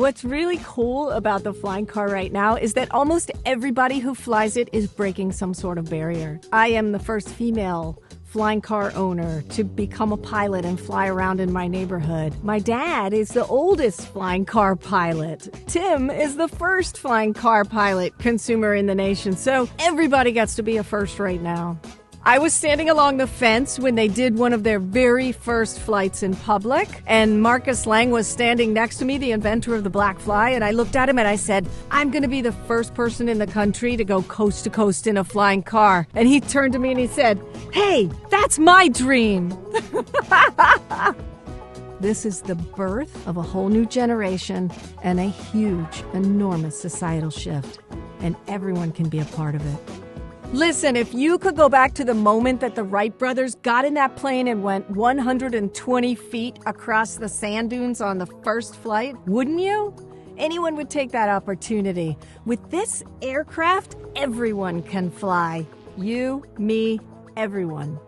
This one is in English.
What's really cool about the flying car right now is that almost everybody who flies it is breaking some sort of barrier. I am the first female flying car owner to become a pilot and fly around in my neighborhood. My dad is the oldest flying car pilot. Tim is the first flying car pilot consumer in the nation. So everybody gets to be a first right now. I was standing along the fence when they did one of their very first flights in public, and Marcus Lang was standing next to me, the inventor of the BlackFly, and I looked at him and I said, I'm going to be the first person in the country to go coast to coast in a flying car. And he turned to me and he said, hey, that's my dream. This is the birth of a whole new generation and a huge, enormous societal shift, and everyone can be a part of it. Listen, if you could go back to the moment that the Wright brothers got in that plane and went 120 feet across the sand dunes on the first flight, wouldn't you? Anyone would take that opportunity. With this aircraft, everyone can fly. You, me, everyone.